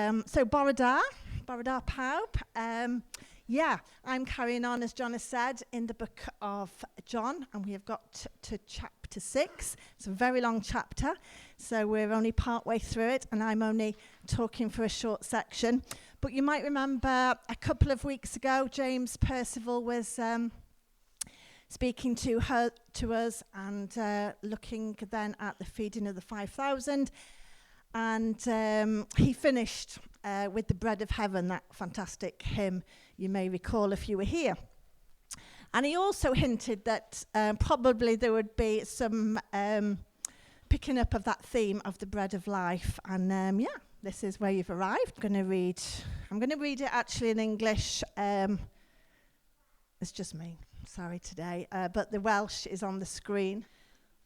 So Borodar Pawb. I'm carrying on, as John has said, in the book of John, and we have got to chapter 6. It's a very long chapter, so we're only part way through it, and I'm only talking for a short section. But you might remember a couple of weeks ago, James Percival was speaking to us and looking then at the feeding of the 5,000. And he finished with the bread of heaven, that fantastic hymn you may recall if you were here. And he also hinted that probably there would be some picking up of that theme of the bread of life. And this is where you've arrived. I'm going to read it actually in English. It's just me, sorry today. But the Welsh is on the screen.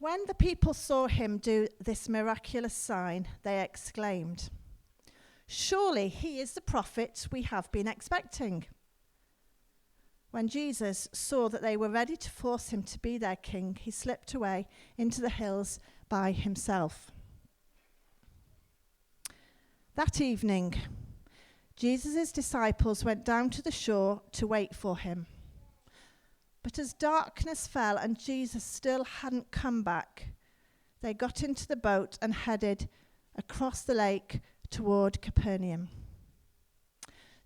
When the people saw him do this miraculous sign, they exclaimed, "Surely he is the prophet we have been expecting." When Jesus saw that they were ready to force him to be their king, he slipped away into the hills by himself. That evening, Jesus' disciples went down to the shore to wait for him. But as darkness fell and Jesus still hadn't come back, they got into the boat and headed across the lake toward Capernaum.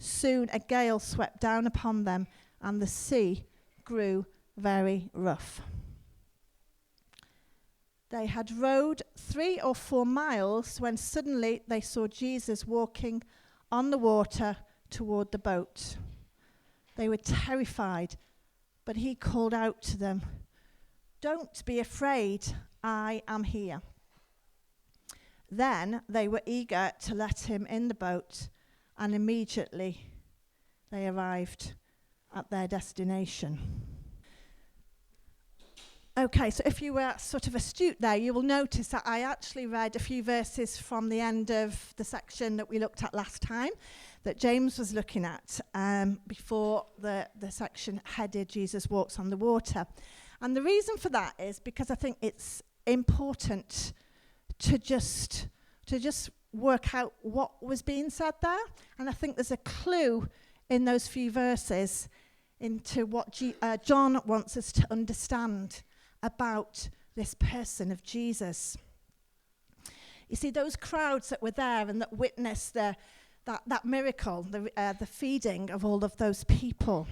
Soon a gale swept down upon them and the sea grew very rough. They had rowed 3 or 4 miles when suddenly they saw Jesus walking on the water toward the boat. They were terrified. But he called out to them, "Don't be afraid, I am here." Then they were eager to let him in the boat, and immediately they arrived at their destination. Okay, so if you were sort of astute there, you will notice that I actually read a few verses from the end of the section that we looked at last time, that James was looking at before the section headed Jesus Walks on the Water. And the reason for that is because I think it's important to just work out what was being said there. And I think there's a clue in those few verses into what John wants us to understand about this person of Jesus. You see, those crowds that were there and that witnessed that miracle, the feeding of all of those people,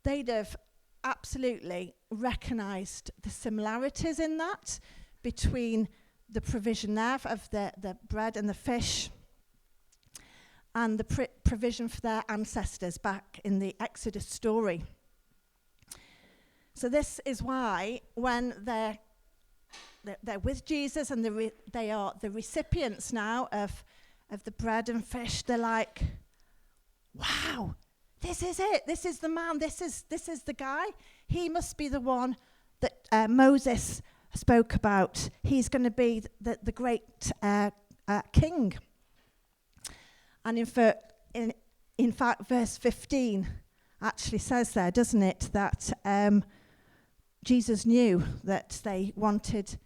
they'd have absolutely recognized the similarities in that between the provision there of the bread and the fish and the provision for their ancestors back in the Exodus story. So this is why when they're with Jesus and they are the recipients now of the bread and fish, they're like, "Wow, this is it. This is the man. This is the guy. He must be the one that Moses spoke about. He's going to be the great king." And in fact, verse 15 actually says there, doesn't it, that Jesus knew that they wanted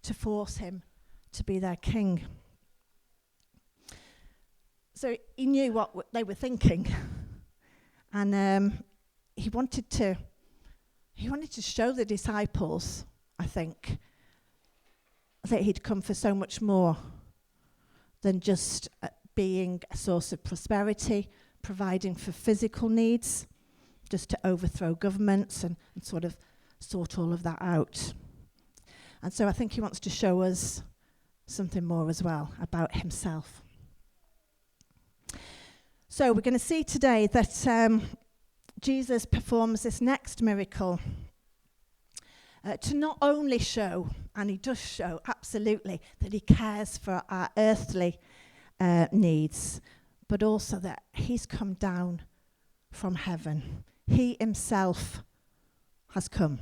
to force him to be their king. So he knew what they were thinking, and he wanted to show the disciples, I think, that he'd come for so much more than just being a source of prosperity, providing for physical needs, just to overthrow governments and sort of sort all of that out. And so I think he wants to show us something more as well about himself. So we're going to see today that Jesus performs this next miracle to not only show, and he does show absolutely, that he cares for our earthly needs, but also that he's come down from heaven. He himself has come.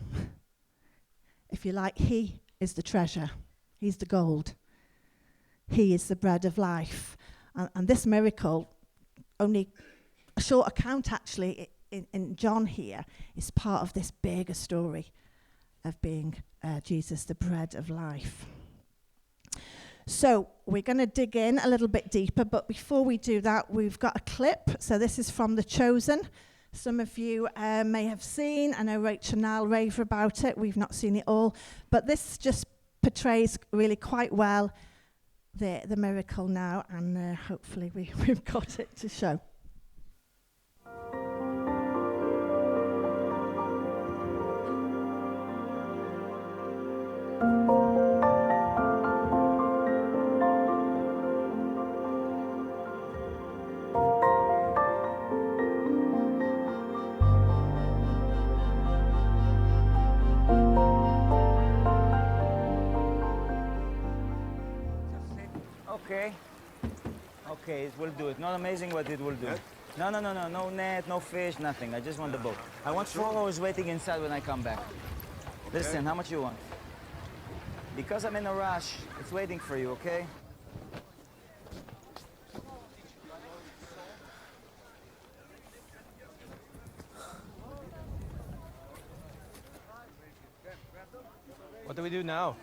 If you like, he is the treasure. He's the gold. He is the bread of life. And this miracle, only a short account actually in John here, is part of this bigger story of being Jesus, the bread of life. So we're going to dig in a little bit deeper, but before we do that, we've got a clip. So this is from The Chosen. Some of you may have seen. I know Rachel and I'll rave about it. We've not seen it all. But this just portrays really quite well the miracle now, and hopefully we've got it to show. Okay, it will do it. Not amazing, but it will do. No net, no fish, nothing. I just want the boat. I want 4 hours waiting inside when I come back. Okay. Listen, how much you want? Because I'm in a rush, it's waiting for you, okay? What do we do now?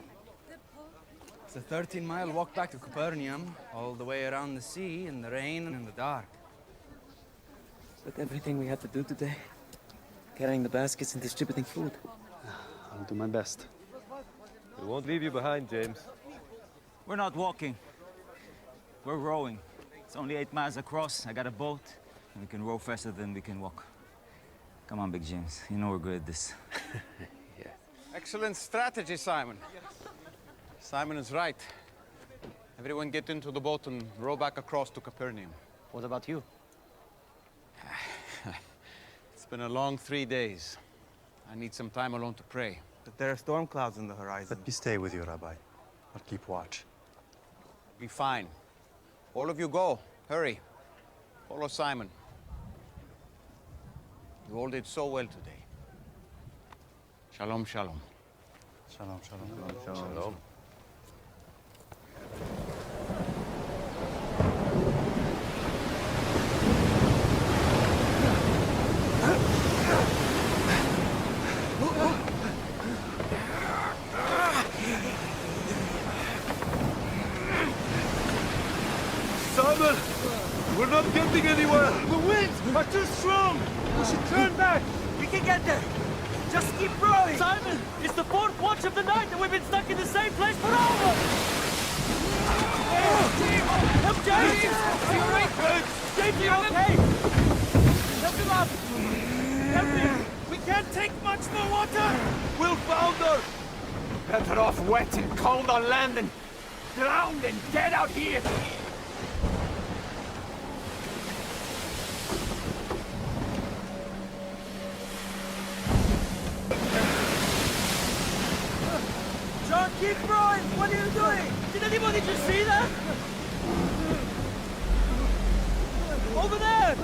It's a 13-mile walk back to Capernaum, all the way around the sea, in the rain and in the dark. Is that everything we had to do today? Carrying the baskets and distributing food? I'll do my best. We won't leave you behind, James. We're not walking. We're rowing. It's only 8 miles across. I got a boat, and we can row faster than we can walk. Come on, Big James. You know we're good at this. Yeah. Excellent strategy, Simon. Simon is right. Everyone get into the boat and row back across to Capernaum. What about you? It's been a long 3 days. I need some time alone to pray. But there are storm clouds on the horizon. Let me stay with you, Rabbi. I'll keep watch. Be fine. All of you go. Hurry. Follow Simon. You all did so well today. Shalom, shalom. Shalom, shalom. Shalom. Simon! We're not getting anywhere! The winds are too strong! We should turn back! We can get there! Just keep rowing! Simon! It's the 4th watch of the night and we've been stuck in the same place for hours! Help James! Are you alright? James, are you okay? Help him up! Help him! We can't take much more water! We'll founder! Better off wet and cold on land than drowned and dead out here! John, keep rowing! What are you doing? Did anybody just see that? Over there!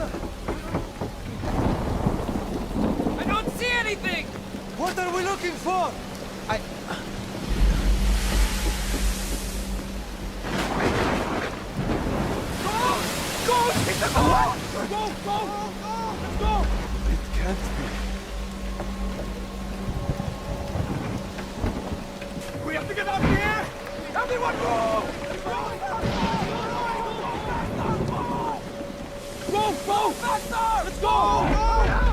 I don't see anything! What are we looking for? Go! Hit the boat! Go! Let's go! It can't be. We have to get out of here! Everyone move! Go! Faster! Let's go!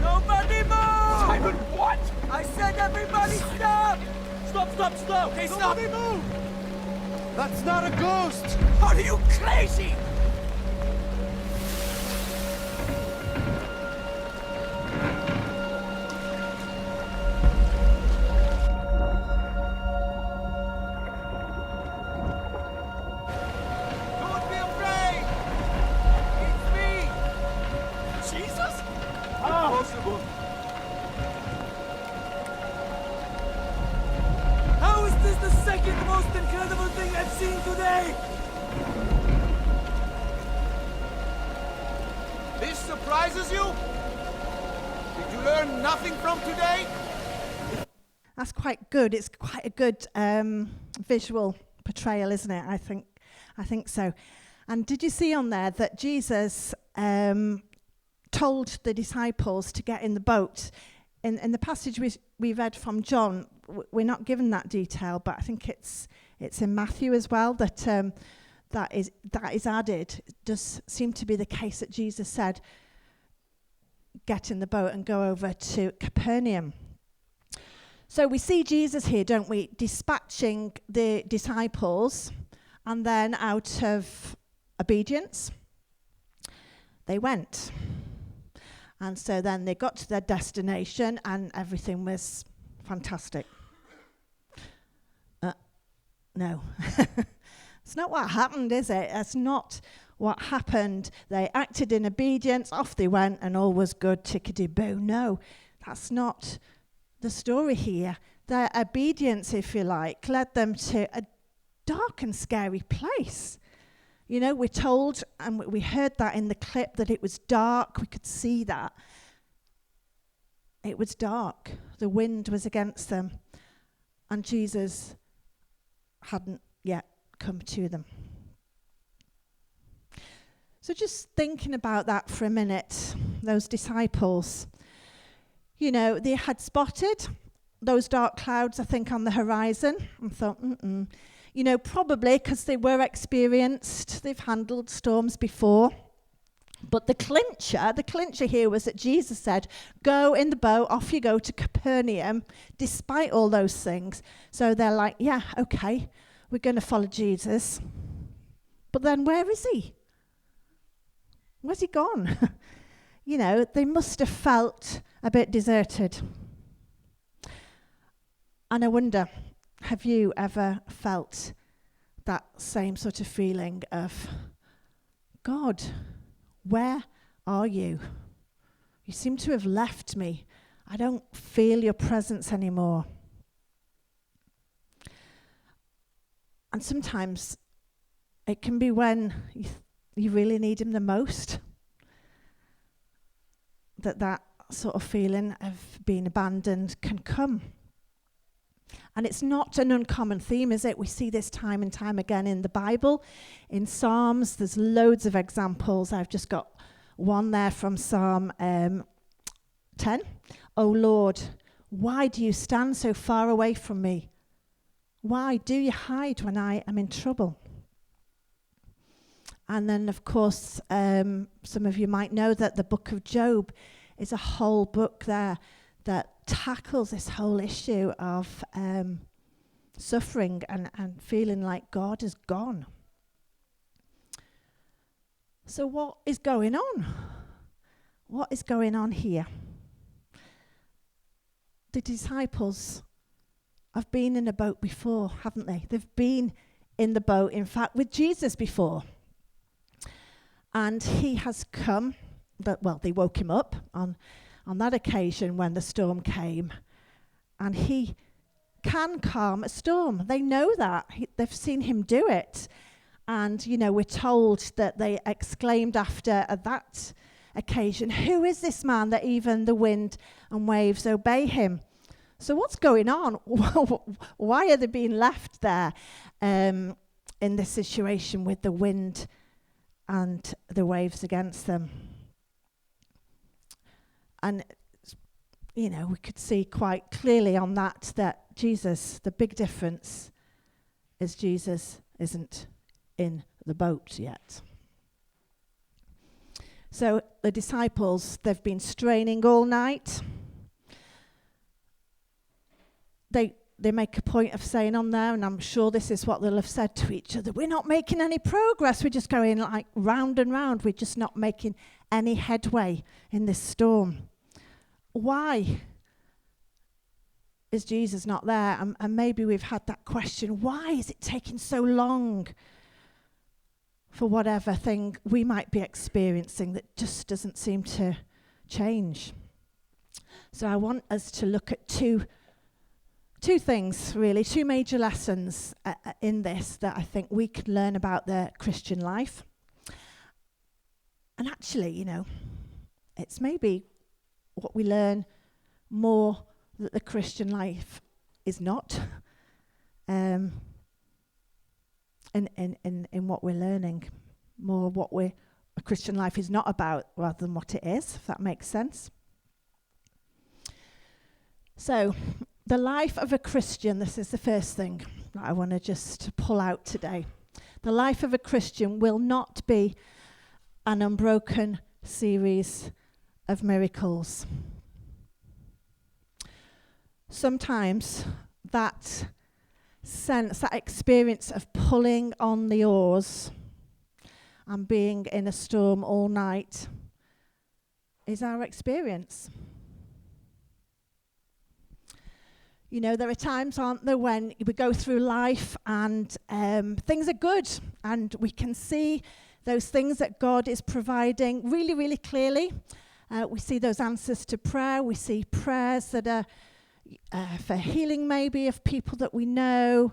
Nobody move! Simon, what? I said everybody stop! Stop! Okay, stop! Nobody move! That's not a ghost! Are you crazy? Don't be afraid! It's me! Jesus? Impossible! How is this the second most incredible thing I've seen today? This surprises you? Did you learn nothing from today? That's quite good. It's quite a good visual portrayal, isn't it? I think so. And did you see on there that Jesus told the disciples to get in the boat? In the passage we read from John, we're not given that detail, but I think it's It's in Matthew as well that that is added. It does seem to be the case that Jesus said, get in the boat and go over to Capernaum. So we see Jesus here, don't we, dispatching the disciples, and then out of obedience, they went. And so then they got to their destination and everything was fantastic. No. It's not what happened, is it? That's not what happened. They acted in obedience, off they went, and all was good, tickety-boo. No, that's not the story here. Their obedience, if you like, led them to a dark and scary place. You know, we're told, and we heard that in the clip, that it was dark. We could see that. It was dark. The wind was against them. And Jesus hadn't yet come to them. So just thinking about that for a minute, those disciples, you know, they had spotted those dark clouds, I think, on the horizon, and thought, you know, probably because they were experienced, they've handled storms before. But the clincher here was that Jesus said, go in the boat, off you go to Capernaum, despite all those things. So they're like, yeah, okay, we're going to follow Jesus. But then where is he? Where's he gone? You know, they must have felt a bit deserted. And I wonder, have you ever felt that same sort of feeling of, God, where are you? You seem to have left me. I don't feel your presence anymore. And sometimes it can be when you really need him the most, that sort of feeling of being abandoned can come. And it's not an uncommon theme, is it? We see this time and time again in the Bible. In Psalms, there's loads of examples. I've just got one there from Psalm 10. O Lord, why do you stand so far away from me? Why do you hide when I am in trouble? And then, of course, some of you might know that the book of Job is a whole book there that tackles this whole issue of suffering and feeling like God is gone. So what is going on? What is going on here? The disciples have been in a boat before, haven't they? They've been in the boat, in fact, with Jesus before. And he has come, they woke him up on that occasion when the storm came. And he can calm a storm. They know that. They've seen him do it. And, you know, we're told that they exclaimed after that occasion, who is this man that even the wind and waves obey him? So what's going on? Why are they being left there in this situation with the wind and the waves against them? And, you know, we could see quite clearly on that Jesus, the big difference is Jesus isn't in the boat yet. So the disciples, they've been straining all night. They make a point of saying on there, and I'm sure this is what they'll have said to each other, we're not making any progress, we're just going like round and round, we're just not making any headway in this storm. Why is Jesus not there? And maybe we've had that question, why is it taking so long for whatever thing we might be experiencing that just doesn't seem to change? So I want us to look at two things, really, two major lessons in this that I think we can learn about the Christian life. And actually, you know, it's maybe what we learn more that the Christian life is not in what we're learning, more what a Christian life is not about rather than what it is, if that makes sense. So, the life of a Christian, this is the first thing. that I want to just pull out today. The life of a Christian will not be an unbroken series of miracles. Sometimes that sense, that experience of pulling on the oars and being in a storm all night is our experience. You know, there are times, aren't there, when we go through life and things are good and we can see those things that God is providing really, really clearly. We see those answers to prayer. We see prayers that are for healing maybe of people that we know,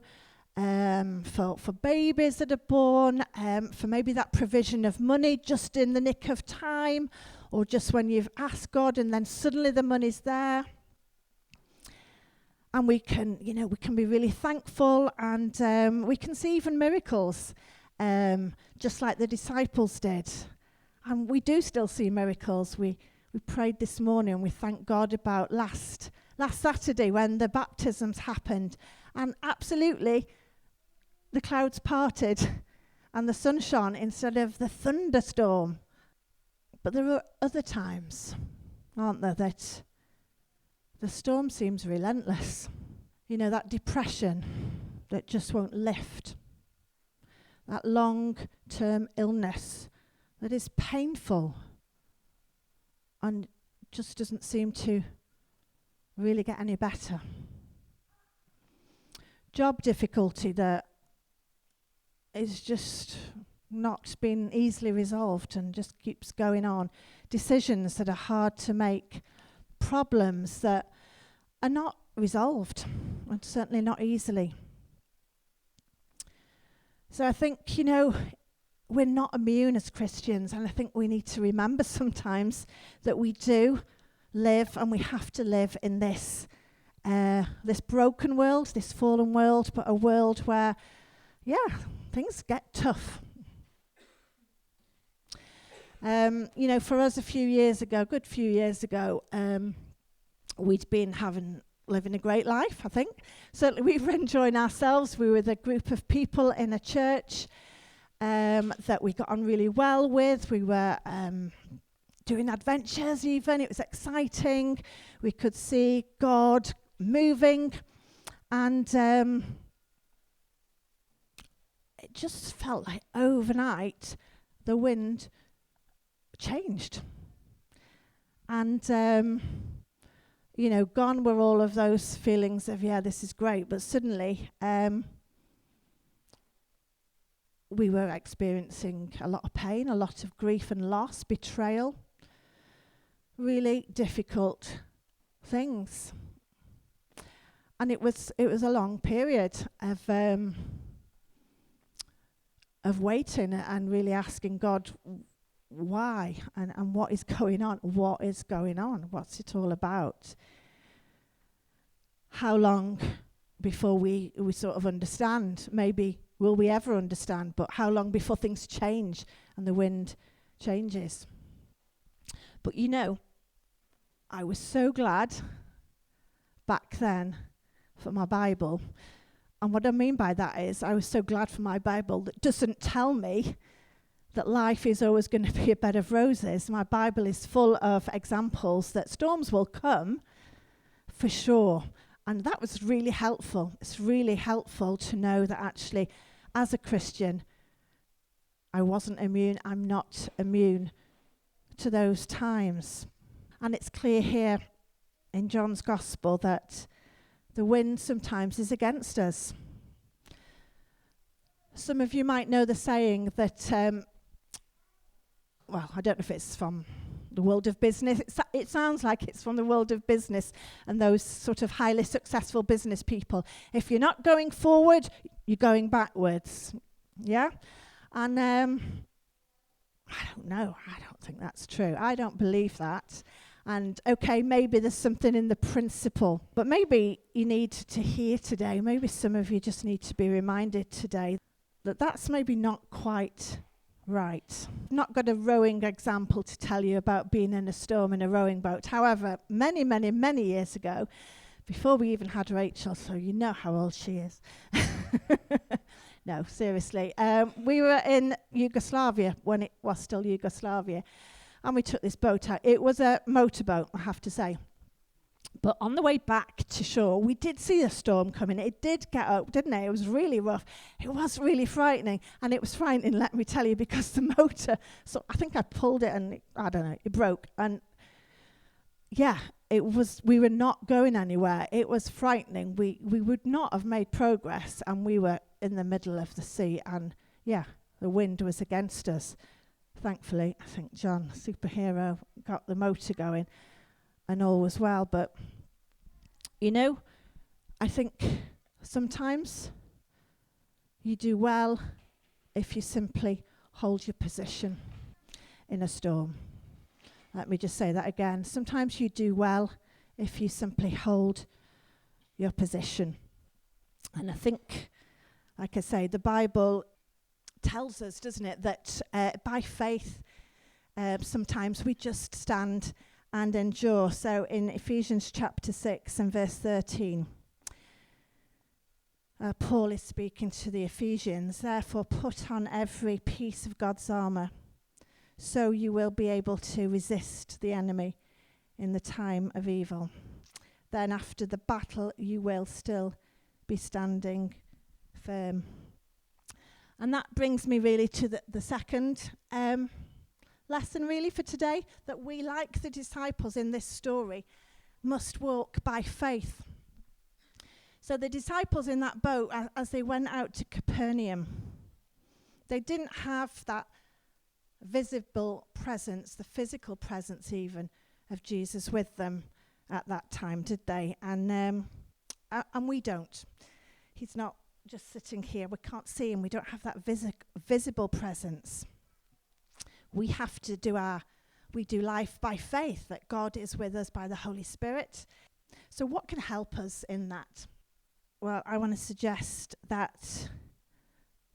for babies that are born, for maybe that provision of money just in the nick of time, or just when you've asked God and then suddenly the money's there. And we can be really thankful, and we can see even miracles, just like the disciples did. And we do still see miracles. We prayed this morning and we thank God about last Saturday when the baptisms happened. And absolutely, the clouds parted and the sun shone instead of the thunderstorm. But there are other times, aren't there, that the storm seems relentless. You know, that depression that just won't lift. That long-term illness that is painful and just doesn't seem to really get any better. Job difficulty that is just not been easily resolved and just keeps going on. Decisions that are hard to make. Problems that are not resolved, and certainly not easily. So I think, you know, we're not immune as Christians, and I think we need to remember sometimes that we do live, and we have to live in this broken world, this fallen world, but a world where, things get tough. You know, for us a good few years ago, we'd been living a great life, I think. Certainly we were enjoying ourselves. We were with a group of people in a church that we got on really well with. We were doing adventures even. It was exciting. We could see God moving. And it just felt like overnight the wind changed. And, you know, gone were all of those feelings of, this is great. But suddenly we were experiencing a lot of pain, a lot of grief and loss, betrayal, really difficult things. And it was a long period of waiting and really asking God why and what is going on. What is going on? What's it all about? How long before we sort of understand? Maybe will we ever understand? But how long before things change and the wind changes? But you know, I was so glad back then for my Bible. And what I mean by that is I was so glad for my Bible that doesn't tell me that life is always going to be a bed of roses. My Bible is full of examples that storms will come, for sure. And that was really helpful. It's really helpful to know that actually, as a Christian, I wasn't immune. I'm not immune to those times. And it's clear here in John's Gospel that the wind sometimes is against us. Some of you might know the saying that, I don't know if it's from the world of business. It sounds like it's from the world of business and those sort of highly successful business people. If you're not going forward, you're going backwards. Yeah? And I don't know. I don't think that's true. I don't believe that. And okay, maybe there's something in the principle, but maybe you need to hear today, maybe some of you just need to be reminded today that that's maybe not quite right. I've not got a rowing example to tell you about being in a storm in a rowing boat. However, many, many, many years ago, before we even had Rachel, so you know how old she is. No, seriously. We were in Yugoslavia when it was still Yugoslavia, and we took this boat out. It was a motorboat, I have to say. But on the way back to shore, we did see a storm coming. It did get up, didn't it? It was really rough. It was really frightening. And it was frightening, let me tell you, because the motor, so I think I pulled it and, it broke. And yeah, we were not going anywhere. It was frightening. We would not have made progress, and we were in the middle of the sea. And yeah, the wind was against us. Thankfully, I think John, superhero, got the motor going. And all was well, but I think sometimes you do well if you simply hold your position in a storm. Let me just say that again. Sometimes you do well if you simply hold your position. And I think, like I say, the Bible tells us, doesn't it, that by faith, sometimes we just stand and endure. So in Ephesians chapter 6 and verse 13, Paul is speaking to the Ephesians. Therefore, put on every piece of God's armour, so you will be able to resist the enemy in the time of evil. Then after the battle, you will still be standing firm. And that brings me really to the second lesson really for today, that we, like the disciples in this story, must walk by faith. So the disciples in that boat, as they went out to Capernaum, they didn't have that visible presence, the physical presence even, of Jesus with them at that time, did they? And we don't. He's not just sitting here. We can't see him. We don't have that visible presence. We have to we do life by faith, that God is with us by the Holy Spirit. So what can help us in that? Well, I want to suggest that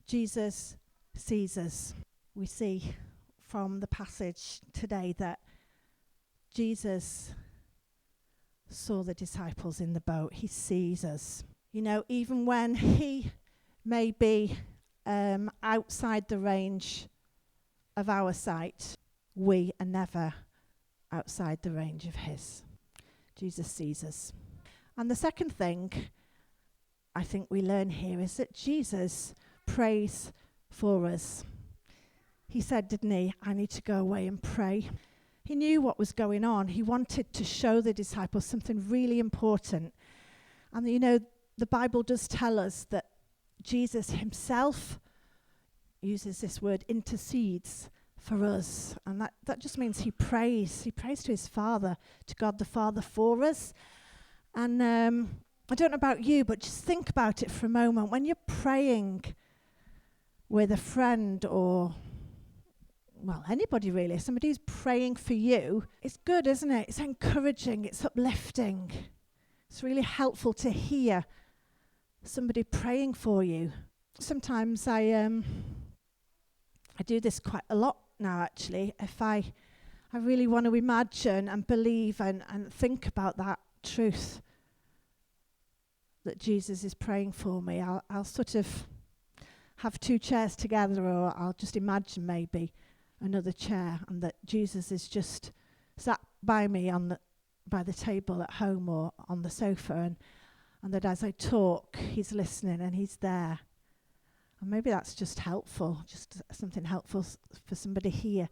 Jesus sees us. We see from the passage today that Jesus saw the disciples in the boat. He sees us. Even when he may be outside the range of our sight, we are never outside the range of his. Jesus sees us. And the second thing I think we learn here is that Jesus prays for us. He said, didn't he, I need to go away and pray. He knew what was going on. He wanted to show the disciples something really important. And the Bible does tell us that Jesus himself uses this word, intercedes for us. And that just means he prays. He prays to his Father, to God the Father for us. And I don't know about you, but just think about it for a moment. When you're praying with a friend or, well, anybody really, somebody who's praying for you, it's good, isn't it? It's encouraging, it's uplifting. It's really helpful to hear somebody praying for you. Sometimes I do this quite a lot now, actually. If I really want to imagine and believe and think about that truth that Jesus is praying for me, I'll sort of have two chairs together, or I'll just imagine maybe another chair, and that Jesus is just sat by me by the table at home or on the sofa, and that as I talk, he's listening and he's there. And maybe that's just helpful, just something helpful for somebody here,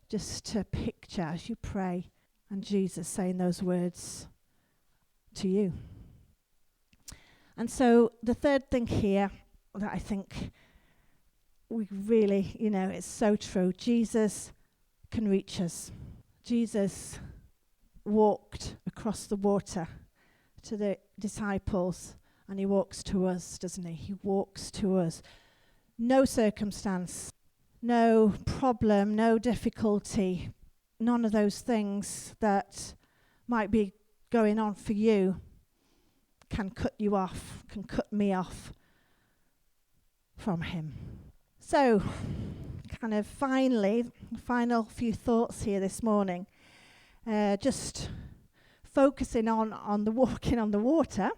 just to picture as you pray and Jesus saying those words to you. And so the third thing here that I think we really, it's so true. Jesus can reach us. Jesus walked across the water to the disciples, and he walks to us, doesn't he? He walks to us. No circumstance, no problem, no difficulty, none of those things that might be going on for you can cut you off, can cut me off from him. So, kind of final few thoughts here this morning. Just focusing on the walking on the water,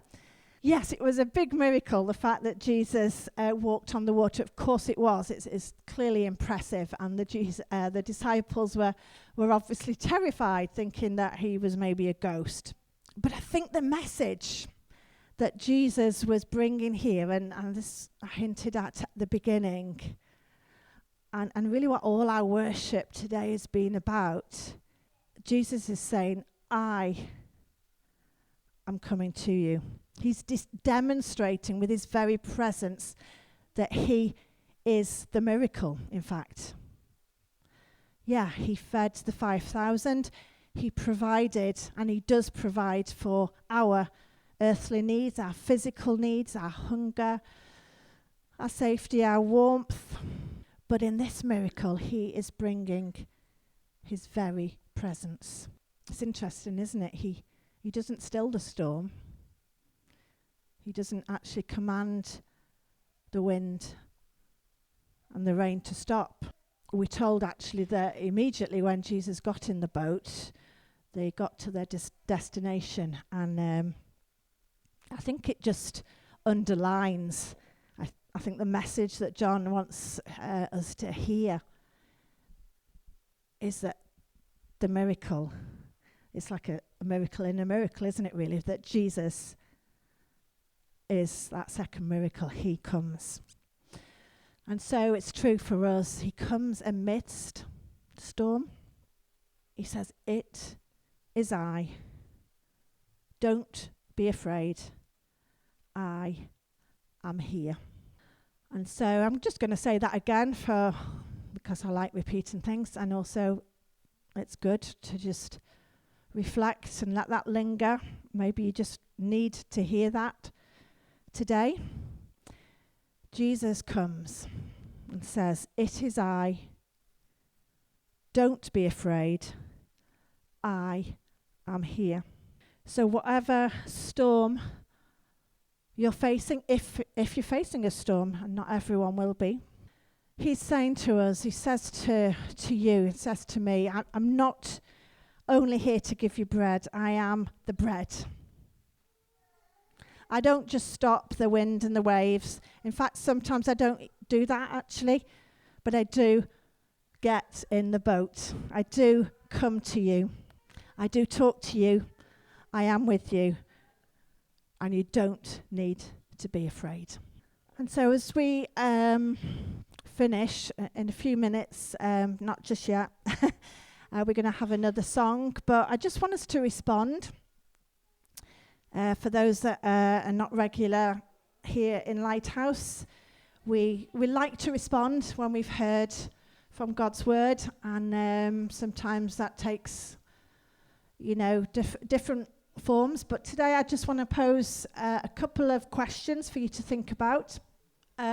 yes, it was a big miracle, the fact that Jesus walked on the water. Of course it was. It's clearly impressive. And the disciples were obviously terrified, thinking that he was maybe a ghost. But I think the message that Jesus was bringing here, and this I hinted at the beginning, and really what all our worship today has been about, Jesus is saying, I am coming to you. He's demonstrating with his very presence that he is the miracle, in fact. Yeah, he fed the 5,000. He provided, and he does provide for our earthly needs, our physical needs, our hunger, our safety, our warmth. But in this miracle, he is bringing his very presence. It's interesting, isn't it? He doesn't still the storm. He doesn't actually command the wind and the rain to stop. We're told actually that immediately when Jesus got in the boat, they got to their destination. And I think it just underlines, I think the message that John wants us to hear is that the miracle, it's like a miracle in a miracle, isn't it really? That Jesus is that second miracle. He comes. And so it's true for us. He comes amidst the storm. He says, it is I. Don't be afraid. I am here. And so I'm just going to say that again because I like repeating things, and also it's good to just reflect and let that linger. Maybe you just need to hear that today. Jesus comes and says, it is I. Don't be afraid. I am here. So whatever storm you're facing, if you're facing a storm, and not everyone will be, he's saying to us, he says to you, he says to me, I'm not only here to give you bread, I am the bread. I don't just stop the wind and the waves. In fact, sometimes I don't do that actually, but I do get in the boat. I do come to you. I do talk to you. I am with you. And you don't need to be afraid. And so as we finish in a few minutes, not just yet, we're going to have another song, but I just want us to respond. For those that are not regular here in Lighthouse, we like to respond when we've heard from God's word, and sometimes that takes, different forms. But today I just want to pose a couple of questions for you to think about.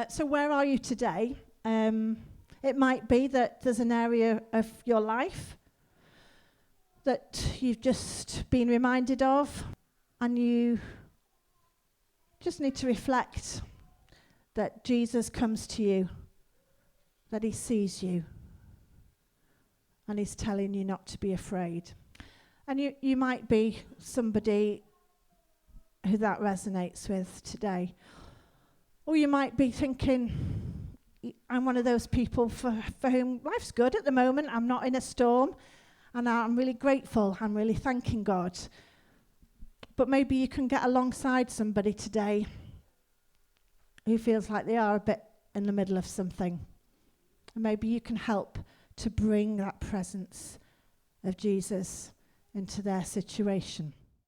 So where are you today? It might be that there's an area of your life that you've just been reminded of, and you just need to reflect that Jesus comes to you, that he sees you, and he's telling you not to be afraid. And you might be somebody who that resonates with today. Or you might be thinking, I'm one of those people for whom life's good at the moment. I'm not in a storm, and I'm really grateful. I'm really thanking God. But maybe you can get alongside somebody today who feels like they are a bit in the middle of something. And maybe you can help to bring that presence of Jesus into their situation.